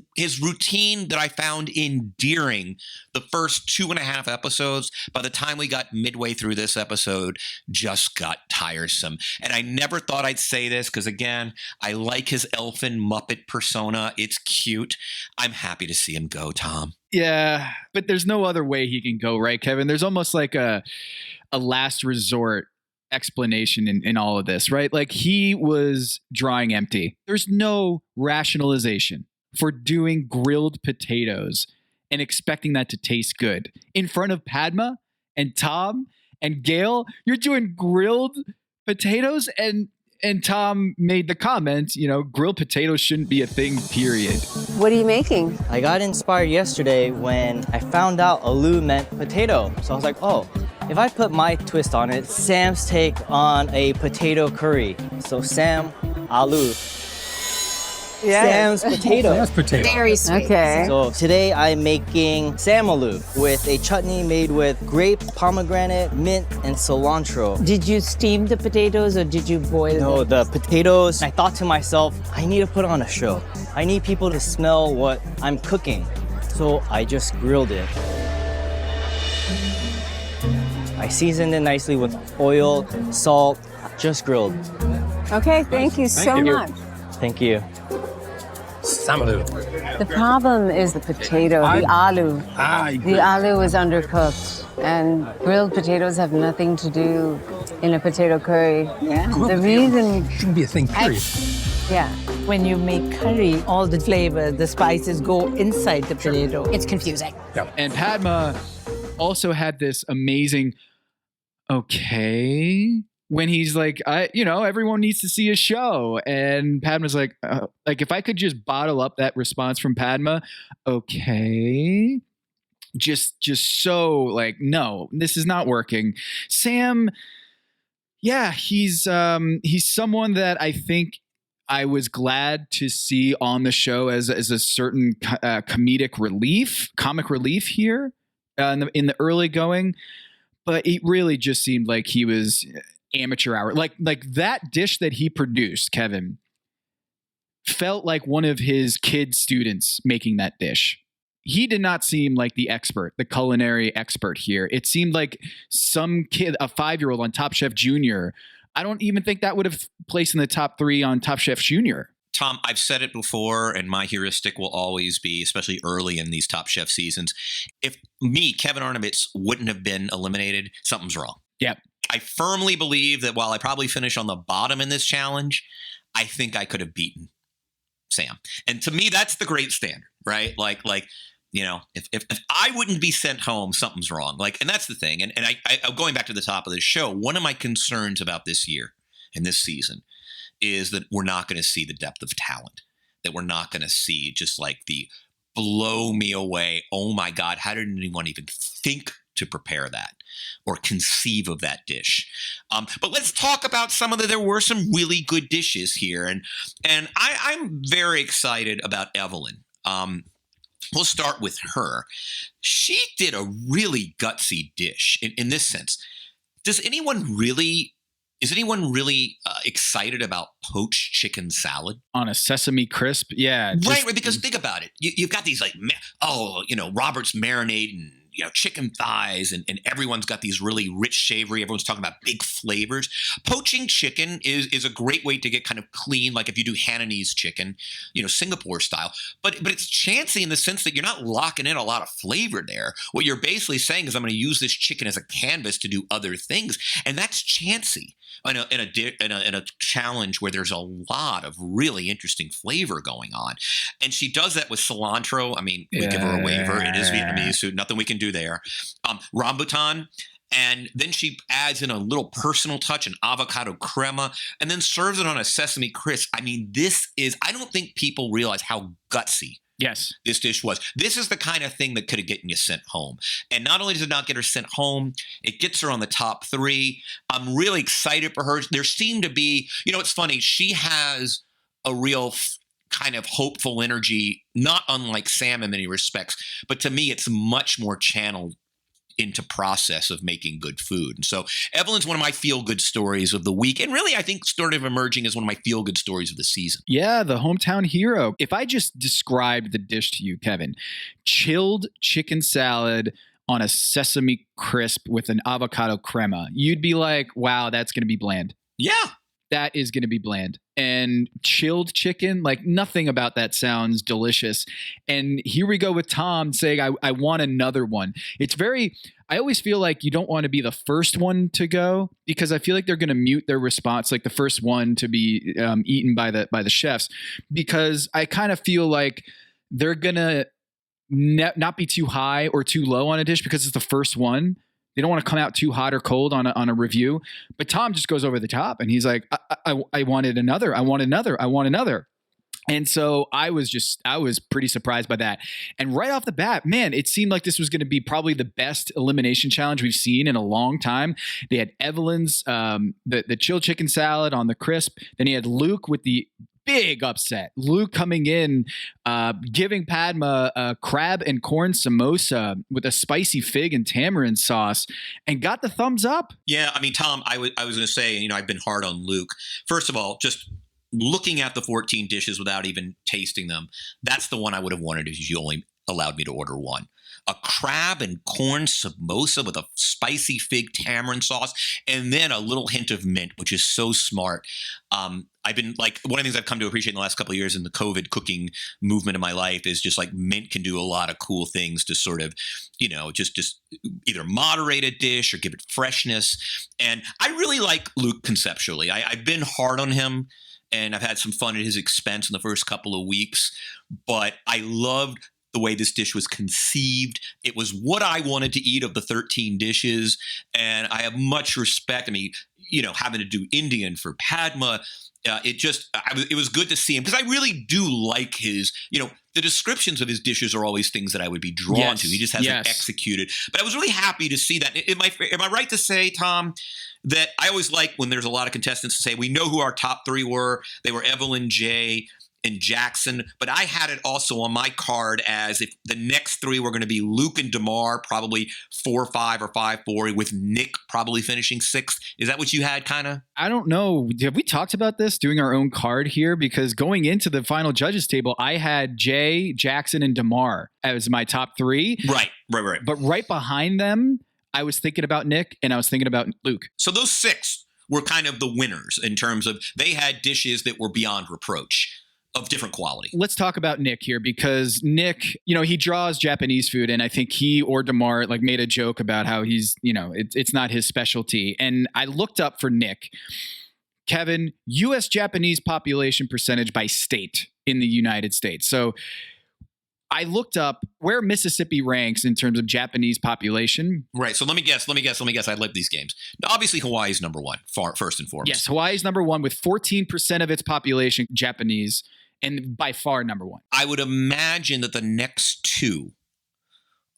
routine that I found endearing the first 2.5 episodes, by the time we got midway through this episode, just got tiresome. And I never thought I'd say this because, again, I like his elfin Muppet persona. It's cute. I'm happy to see him go, Tom. Yeah, but there's no other way he can go, right, Kevin? There's almost like a last resort explanation in all of this, right? Like he was drawing empty. There's no rationalization for doing grilled potatoes and expecting that to taste good. In front of Padma and Tom and Gail, you're doing grilled potatoes and Tom made the comment, you know, grilled potatoes shouldn't be a thing, period. What are you making? I got inspired yesterday when I found out aloo meant potato. So I was like, oh, if I put my twist on it, Sam's take on a potato curry. So Sam aloo. Sam's potato. Sam's potato. Very sweet. Okay. So today I'm making Sam aloo with a chutney made with grapes, pomegranate, mint, and cilantro. Did you steam the potatoes or did you boil them? No, the potatoes. I thought to myself, I need to put on a show. I need people to smell what I'm cooking. So I just grilled it. I seasoned it nicely with oil, salt, just grilled. Okay, thank you so much. Thank you. Samaloo. The problem is the potato, the aloo. The aloo is undercooked, and grilled potatoes have nothing to do in a potato curry. Yeah. The reason shouldn't be a thing, period. Yeah. When you make curry, all the flavors, the spices go inside the potato. It's confusing. Yep. And Padma also had this amazing, okay, when he's like, everyone needs to see a show. And Padma's like, if I could just bottle up that response from Padma, okay. Just so like, no, this is not working. Sam, yeah, he's someone that I think I was glad to see on the show as a certain comic relief here in the early going. But it really just seemed like he was amateur hour. Like that dish that he produced, Kevin, felt like one of his kid students making that dish. He did not seem like the expert, the culinary expert here. It seemed like some kid, a 5-year-old on Top Chef Junior. I don't even think that would have placed in the top 3 on Top Chef Junior. Tom, I've said it before, and my heuristic will always be, especially early in these Top Chef seasons, if me, Kevin Arnovitz, wouldn't have been eliminated, something's wrong. Yep. I firmly believe that while I probably finish on the bottom in this challenge, I think I could have beaten Sam. And to me, that's the great standard, right? Like, you know, if I wouldn't be sent home, something's wrong. Like, and that's the thing. And I going back to the top of the show, one of my concerns about this year and this season is that we're not going to see the depth of talent, that we're not going to see just like the blow me away. Oh my God, how did anyone even think to prepare that or conceive of that dish? But let's talk about there were some really good dishes here. And I'm very excited about Evelyn. We'll start with her. She did a really gutsy dish in this sense. Is anyone really excited about poached chicken salad? On a sesame crisp? Yeah. Right, because think about it. You've got these like, Robert's marinating, chicken thighs, and everyone's got these really rich, savory. Everyone's talking about big flavors. Poaching chicken is a great way to get kind of clean, like if you do Hainanese chicken, Singapore style. But it's chancy in the sense that you're not locking in a lot of flavor there. What you're basically saying is I'm going to use this chicken as a canvas to do other things, and that's chancy in a challenge where there's a lot of really interesting flavor going on. And she does that with cilantro. I mean, we give her a waiver. It is Vietnamese, so nothing we can do there. Rambutan. And then she adds in a little personal touch, an avocado crema, and then serves it on a sesame crisp. I mean, I don't think people realize how gutsy this dish was. This is the kind of thing that could have gotten you sent home. And not only does it not get her sent home, it gets her on the top 3. I'm really excited for her. There seemed to be, it's funny, she has a real kind of hopeful energy, not unlike Sam in many respects, but to me, it's much more channeled into process of making good food. And so Evelyn's one of my feel-good stories of the week, and really I think sort of emerging as one of my feel-good stories of the season. Yeah, the hometown hero. If I just described the dish to you, Kevin, chilled chicken salad on a sesame crisp with an avocado crema, you'd be like, wow, that's going to be bland. Yeah. That is going to be bland. And chilled chicken, like nothing about that sounds delicious. And here we go with Tom saying, I want another one. I always feel like you don't want to be the first one to go, because I feel like they're going to mute their response, like the first one to be eaten by the chefs, because I kind of feel like they're going to not be too high or too low on a dish because it's the first one. They don't want to come out too hot or cold on a review. But Tom just goes over the top and he's like, I wanted another. I want another. I want another. And so I was pretty surprised by that. And right off the bat, man, it seemed like this was going to be probably the best elimination challenge we've seen in a long time. They had Evelyn's, the chilled chicken salad on the crisp. Then he had Luke with the big upset. Luke coming in, giving Padma a crab and corn samosa with a spicy fig and tamarind sauce, and got the thumbs up. Yeah, I mean, Tom, I was going to say, I've been hard on Luke. First of all, just looking at the 14 dishes without even tasting them, that's the one I would have wanted if you only allowed me to order one. A crab and corn samosa with a spicy fig tamarind sauce, and then a little hint of mint, which is so smart. I've been like, one of the things I've come to appreciate in the last couple of years in the COVID cooking movement of my life is just like mint can do a lot of cool things to sort of, just either moderate a dish or give it freshness. And I really like Luke conceptually. I've been hard on him, and I've had some fun at his expense in the first couple of weeks, but I loved the way this dish was conceived. It was what I wanted to eat of the 13 dishes. And I have much respect. I mean, having to do Indian for Padma, it was good to see him, because I really do like his, the descriptions of his dishes are always things that I would be drawn to. He just hasn't executed. But I was really happy to see that. Am I right to say, Tom, that I always like when there's a lot of contestants to say, we know who our top 3 were. They were Evelyn, Jay, and Jackson, but I had it also on my card as if the next three were going to be Luke and DeMar, probably 4-5 or 5-4, with Nick probably finishing 6th. Is that what you had, kind of? I don't know. Have we talked about this, doing our own card here? Because going into the final judges table, I had Jay, Jackson, and DeMar as my top 3. Right. But right behind them, I was thinking about Nick and I was thinking about Luke. So those 6 were kind of the winners in terms of they had dishes that were beyond reproach, of different quality. Let's talk about Nick here, because Nick, he draws Japanese food, and I think he or DeMar made a joke about how he's, it's not his specialty. And I looked up for Nick, Kevin, U.S. Japanese population percentage by state in the United States. So I looked up where Mississippi ranks in terms of Japanese population. Right. So let me guess. I love these games. Now, obviously, Hawaii is number 1, first and foremost. Yes, Hawaii is number 1 with 14% of its population Japanese, and by far number 1. I would imagine that the next 2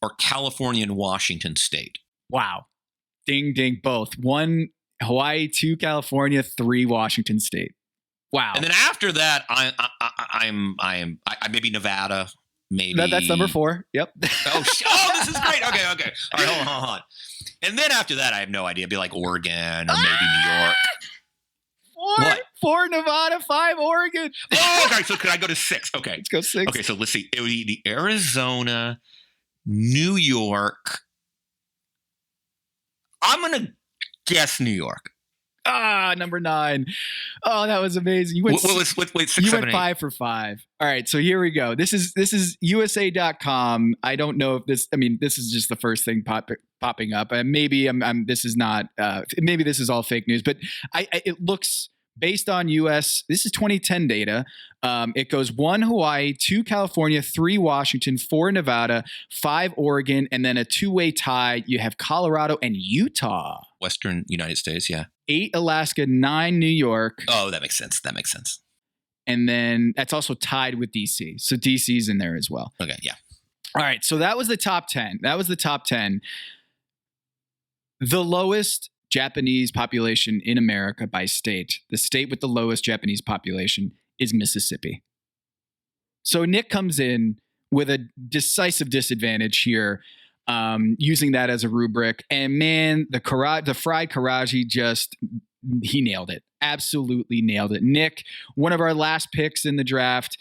are California and Washington State. Wow. Ding, ding, both. 1 Hawaii, 2 California, 3 Washington State. Wow. And then after that, I maybe Nevada. Maybe that's number 4. Yep. Oh, this is great. Okay. All right, hold on. And then after that, I have no idea. It'd be like Oregon or maybe New York. 4 Nevada, 5 Oregon. Oh, okay. So could I go to 6? Okay. Let's go 6. Okay, so let's see. It would be the Arizona, New York. I'm going to guess New York. Number 9. Oh, that was amazing. You went, wait, 6, you 7, went 8. 5 for 5. All right, so here we go. This is USA.com. I don't know if this is just the first thing popping up. Maybe this is not. Maybe this is all fake news. But it looks, based on US. This is 2010 data. It goes 1 Hawaii, 2 California, 3 Washington, 4 Nevada, 5 Oregon, and then a 2-way tie. You have Colorado and Utah. Western United States, yeah. 8 Alaska, 9 New York. Oh, that makes sense. And then that's also tied with DC. So DC's in there as well. Okay, yeah. All right, so that was the top 10. The lowest Japanese population in America by state. The state with the lowest Japanese population is Mississippi. So Nick comes in with a decisive disadvantage here, using that as a rubric. And man, the fried Karaji, he nailed it. Absolutely nailed it. Nick, one of our last picks in the draft.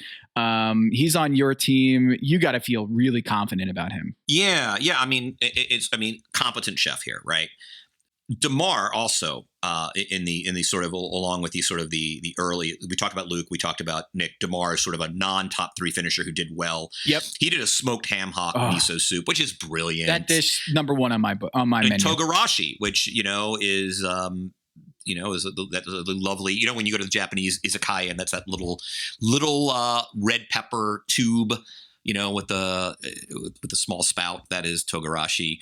He's on your team. You got to feel really confident about him. Yeah. I mean, competent chef here, right? DeMar also in the sort of, along with the sort of the early, we talked about Luke, we talked about Nick. DeMar is sort of a non-top 3 finisher who did well. Yep. He did a smoked ham hock miso soup, which is brilliant. That dish number 1 on my menu. Togarashi, which is is a lovely, when you go to the Japanese izakaya, and that's that little red pepper tube, with the small spout, that is togarashi.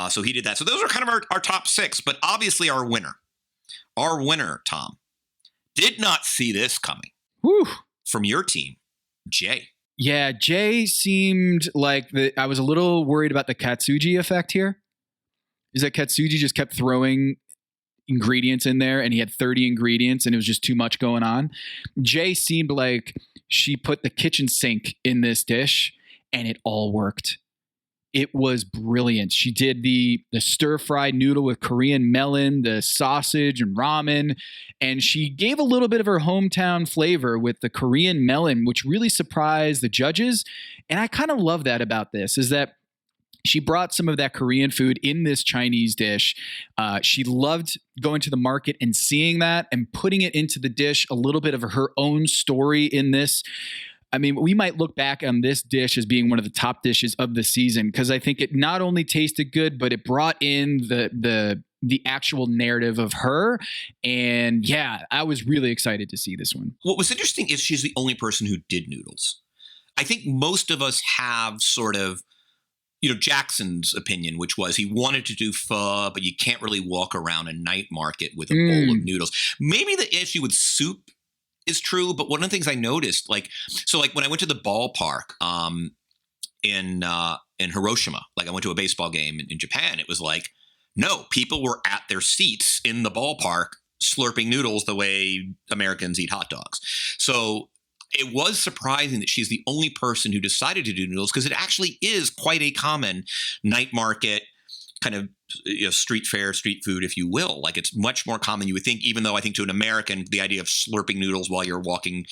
So he did that. So those are kind of our top 6, but obviously our winner, Tom, did not see this coming. Whew. From your team, Jay. Yeah, Jay seemed like I was a little worried about the Katsuji effect here. Is that Katsuji just kept throwing ingredients in there, and he had 30 ingredients and it was just too much going on. Jay seemed like she put the kitchen sink in this dish and it all worked. It was brilliant. She did the stir-fried noodle with Korean melon, the sausage and ramen, and she gave a little bit of her hometown flavor with the Korean melon, which really surprised the judges. And I kind of love that about this, is that she brought some of that Korean food in this Chinese dish. She loved going to the market and seeing that and putting it into the dish, a little bit of her own story in this. I mean, we might look back on this dish as being one of the top dishes of the season, because I think it not only tasted good, but it brought in the actual narrative of her. And yeah, I was really excited to see this one. What was interesting is she's the only person who did noodles. I think most of us have sort of, Jackson's opinion, which was he wanted to do pho, but you can't really walk around a night market with a bowl of noodles. Maybe the issue with soup is true, but one of the things I noticed, when I went to the ballpark in Hiroshima, I went to a baseball game in Japan, it was like, no, people were at their seats in the ballpark slurping noodles the way Americans eat hot dogs. So It was surprising that she's the only person who decided to do noodles, because it actually is quite a common night market kind of street fare, street food, if you will. Like, it's much more common than you would think, even though I think to an American, the idea of slurping noodles while you're walking,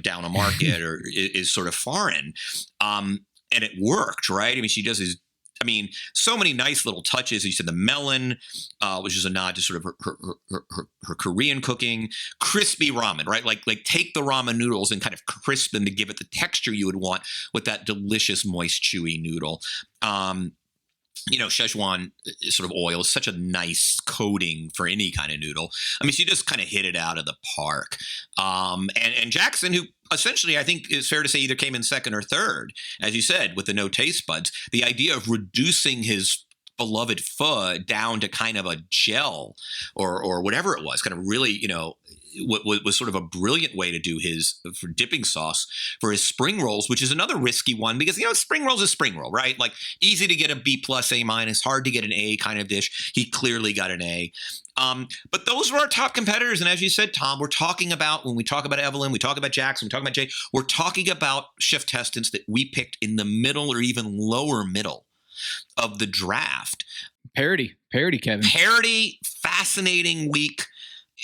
down a market is sort of foreign. And it worked, right? I mean, she does so many nice little touches. You said the melon, which is a nod to sort of her Korean cooking. Crispy ramen, right? Like take the ramen noodles and kind of crisp them to give it the texture you would want with that delicious, moist, chewy noodle. Szechuan sort of oil is such a nice coating for any kind of noodle. I mean, she just kind of hit it out of the park. And Jackson, who essentially I think is fair to say either came in second or third, as you said, with the no taste buds, the idea of reducing his beloved pho down to kind of a gel or whatever it was, kind of really, what was sort of a brilliant way to do for dipping sauce for his spring rolls, which is another risky one because, spring rolls is spring roll, right? Like, easy to get a B+, A-, hard to get an A kind of dish. He clearly got an A. But those were our top competitors. And as you said, Tom, we're talking about, when we talk about Evelyn, we talk about Jackson, we talk about Jay, we're talking about chef testants that we picked in the middle or even lower middle of the draft. Parody, Kevin. Parody, fascinating week.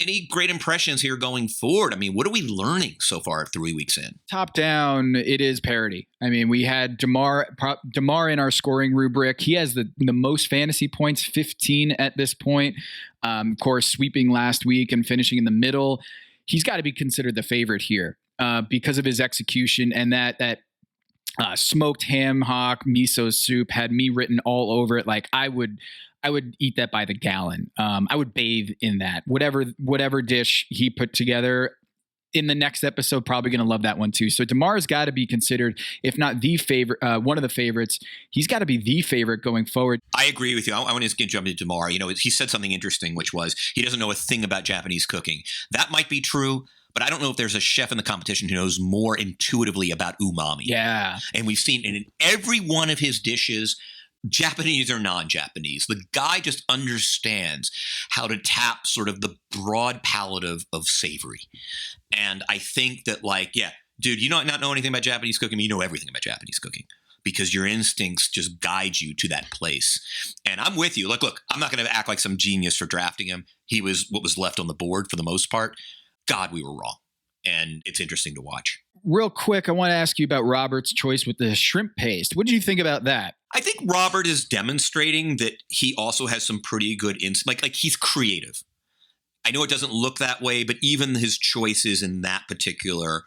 Any great impressions here going forward? I mean, what are we learning so far 3 weeks in? Top down, it is parody. I mean, we had Damar in our scoring rubric. He has the most fantasy points, 15 at this point. Of course, sweeping last week and finishing in the middle. He's got to be considered the favorite here because of his execution, and that smoked ham hock miso soup had me written all over it. Like, I would eat that by the gallon. I would bathe in that. Whatever dish he put together in the next episode, probably going to love that one too. So Damar's got to be considered, if not the favorite, one of the favorites. He's got to be the favorite going forward. I agree with you. I want to jump into Damar. He said something interesting, which was he doesn't know a thing about Japanese cooking. That might be true, but I don't know if there's a chef in the competition who knows more intuitively about umami. Yeah. And we've seen in every one of his dishes, Japanese or non-Japanese, the guy just understands how to tap sort of the broad palette of savory. And I think that, dude, you not know anything about Japanese cooking, but you know everything about Japanese cooking because your instincts just guide you to that place. And I'm with you. Look, I'm not going to act like some genius for drafting him. He was what was left on the board for the most part. God, we were wrong. And it's interesting to watch. Real quick, I want to ask you about Robert's choice with the shrimp paste. What did you think about that? I think Robert is demonstrating that he also has some pretty good like he's creative. I know it doesn't look that way, but even his choices in that particular,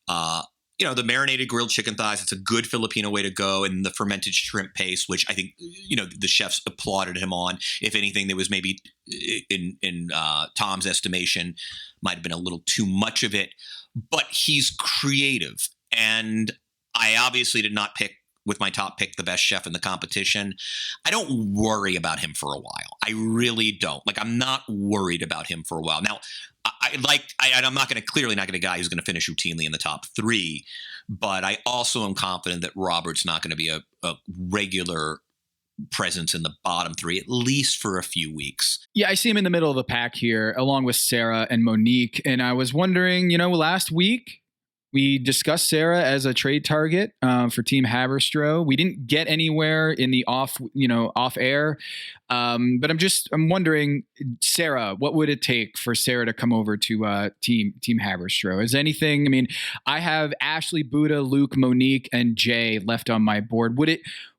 the marinated grilled chicken thighs, it's a good Filipino way to go. And the fermented shrimp paste, which I think, the chefs applauded him on. If anything, there was maybe in Tom's estimation, might have been a little too much of it, but he's creative. And I obviously did not pick with my top pick the best chef in the competition. I don't worry about him for a while. I really don't. I'm not worried about him for a while. Now, I'm clearly not going to guy who's going to finish routinely in the top 3, but I also am confident that Robert's not going to be a regular presence in the bottom 3, at least for a few weeks. Yeah, I see him in the middle of the pack here, along with Sarah and Monique. And I was wondering, last week we discussed Sarah as a trade target for Team Haberstroh. We didn't get anywhere in the off air. But I'm wondering, Sarah, what would it take for Sarah to come over to Team Haberstroh? Is anything? I mean, I have Ashley, Buddha, Luke, Monique, and Jay left on my board.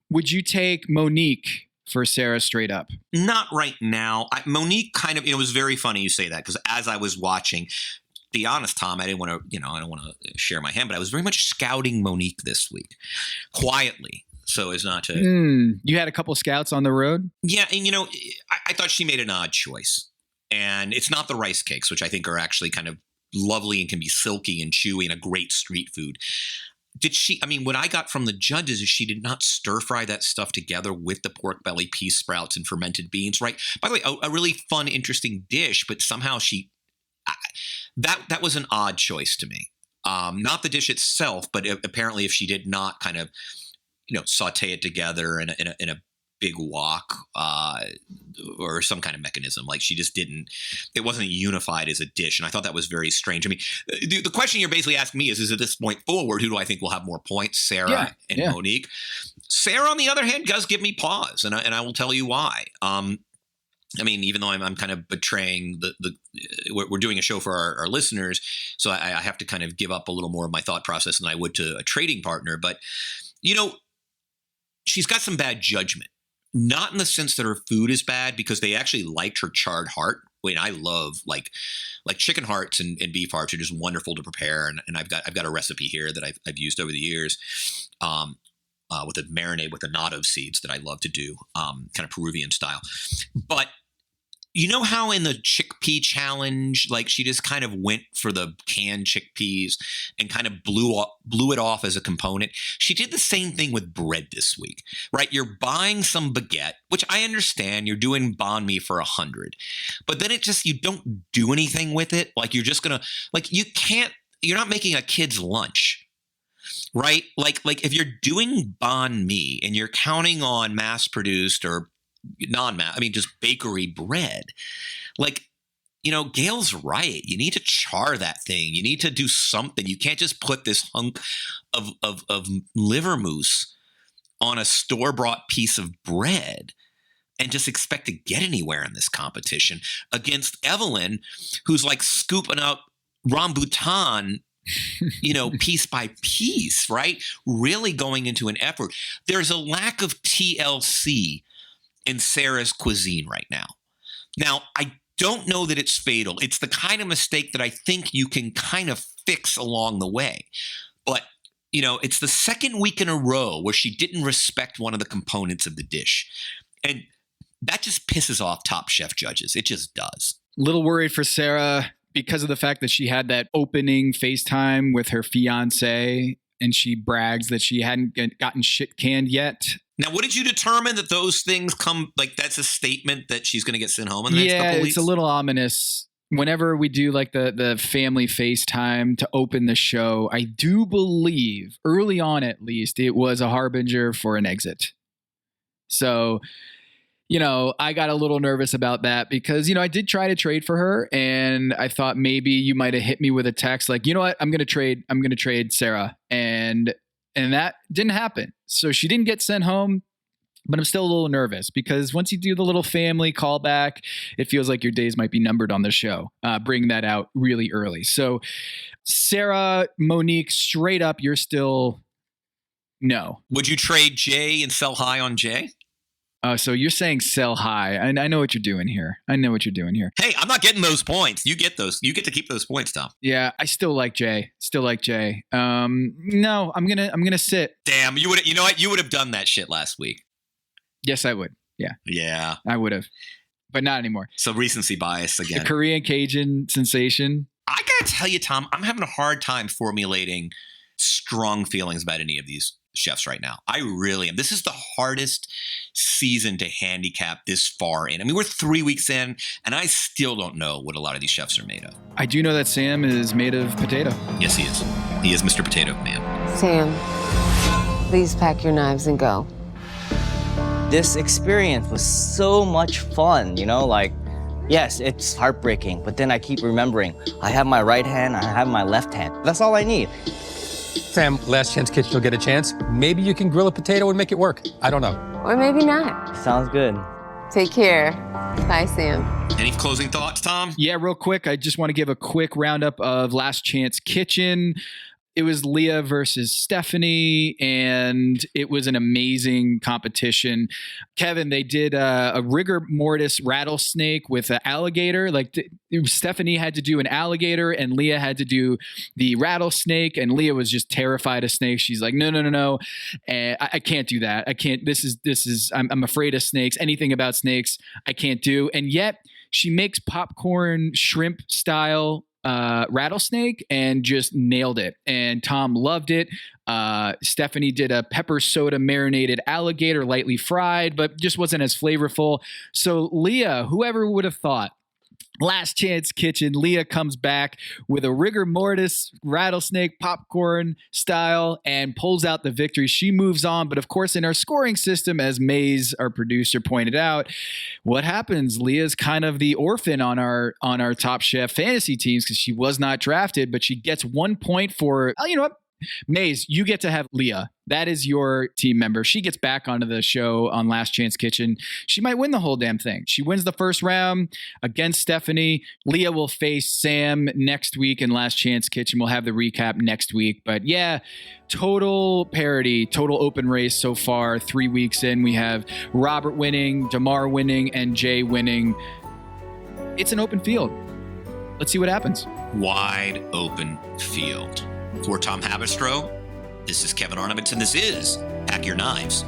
Would you take Monique for Sarah straight up? Not right now. Monique kind of, it was very funny you say that, because as I was watching, be honest, Tom, I don't want to share my hand, but I was very much scouting Monique this week, quietly, so as not to. You had a couple scouts on the road? Yeah, and I thought she made an odd choice, and it's not the rice cakes, which I think are actually kind of lovely and can be silky and chewy and a great street food. What I got from the judges is she did not stir fry that stuff together with the pork belly, pea sprouts, and fermented beans, right? By the way, a really fun, interesting dish, but somehow that was an odd choice to me. Not the dish itself, but apparently if she did not kind of, saute it together in a big wok or some kind of mechanism. Like she just didn't, it wasn't unified as a dish. And I thought that was very strange. I mean, the question you're basically asking me is at this point forward, who do I think will have more points, Sarah and Monique? Sarah, on the other hand, does give me pause, and I will tell you why. I mean, even though I'm kind of betraying we're doing a show for our listeners, so I have to kind of give up a little more of my thought process than I would to a trading partner. But, you know, she's got some bad judgment, not in the sense that her food is bad, because they actually liked her charred heart. I mean, I love like chicken hearts and beef hearts are just wonderful to prepare. And I've got a recipe here that I've used over the years. With a marinade with annatto seeds that I love to do, kind of Peruvian style. But you know how in the chickpea challenge, like she just kind of went for the canned chickpeas and kind of blew it off as a component? She did the same thing with bread this week, right? You're buying some baguette, which I understand. You're doing banh mi for $100, but then you don't do anything with it. Like you're just going to, like you're not making a kid's lunch. Right? Like if you're doing banh mi and you're counting on mass-produced or just bakery bread, like, you know, Gail's right. You need to char that thing. You need to do something. You can't just put this hunk of liver mousse on a store-bought piece of bread and just expect to get anywhere in this competition against Evelyn, who's like scooping up rambutan, you know, piece by piece, right? Really going into an effort. There's a lack of TLC in Sarah's cuisine right now. Now, I don't know that it's fatal. It's the kind of mistake that I think you can kind of fix along the way. But, you know, it's the second week in a row where she didn't respect one of the components of the dish. And that just pisses off Top Chef judges. It just does. Little worried for Sarah, because of the fact that she had that opening FaceTime with her fiance and she brags that she hadn't gotten shit canned yet. Now, what did you determine that those things come, like that's a statement that she's going to get sent home in the next couple of weeks? It's a little ominous. Whenever we do like the family FaceTime to open the show, I do believe early on, at least, it was a harbinger for an exit. So, you know, I got a little nervous about that because, you know, I did try to trade for her and I thought maybe you might have hit me with a text like, you know what, I'm going to trade Sarah. And that didn't happen. So she didn't get sent home, but I'm still a little nervous because once you do the little family callback, it feels like your days might be numbered on the show. Bring that out really early. So Sarah, Monique, straight up, you're still no. Would you trade Jay and sell high on Jay? So you're saying sell high. I know what you're doing here. Hey, I'm not getting those points. You get those. You get to keep those points, Tom. Yeah, I still like Jay. No, I'm gonna sit. Damn, you know what? You would have done that shit last week. Yes, I would. Yeah. Yeah. I would have. But not anymore. So recency bias again. The Korean Cajun sensation. I gotta tell you, Tom, I'm having a hard time formulating strong feelings about any of these chefs right now. I really am. This is the hardest season to handicap this far in. I mean, we're 3 weeks in, and I still don't know what a lot of these chefs are made of. I do know that Sam is made of potato. Yes, he is. He is Mr. Potato Man. Sam, please pack your knives and go. This experience was so much fun, you know, like, yes, it's heartbreaking, but then I keep remembering, I have my right hand, I have my left hand. That's all I need. Sam, last chance kitchen, you'll get a chance. Maybe you can grill a potato and make it work. I don't know. Or maybe not. Sounds good. Take care. Bye, Sam. Any closing thoughts, Tom? Yeah, real quick. I just want to give a quick roundup of Last Chance Kitchen. It was Leah versus Stephanie, and it was an amazing competition. Kevin, they did a rigor mortis rattlesnake with an alligator. Like Stephanie had to do an alligator, and Leah had to do the rattlesnake. And Leah was just terrified of snakes. She's like, no, and I can't do that. I can't. This is. I'm afraid of snakes. Anything about snakes, I can't do. And yet she makes popcorn shrimp style rattlesnake and just nailed it. And Tom loved it. Stephanie did a pepper soda marinated alligator, lightly fried, but just wasn't as flavorful. So Leah, whoever would have thought, Last Chance Kitchen. Leah comes back with a rigor mortis rattlesnake popcorn style and pulls out the victory. She moves on, but of course in our scoring system, as Maze, our producer, pointed out, what happens? Leah's kind of the orphan on our Top Chef fantasy teams because she was not drafted, but she gets 1 point for, you know what? Maze, you get to have Leah. That is your team member. She gets back onto the show on Last Chance Kitchen. She might win the whole damn thing. She wins the first round against Stephanie. Leah will face Sam next week in Last Chance Kitchen. We'll have the recap next week. But yeah, total parity, total open race so far. 3 weeks in, we have Robert winning, Damar winning, and Jay winning. It's an open field. Let's see what happens. Wide open field. For Tom Habistro, this is Kevin Arnovitz, and this is Pack Your Knives.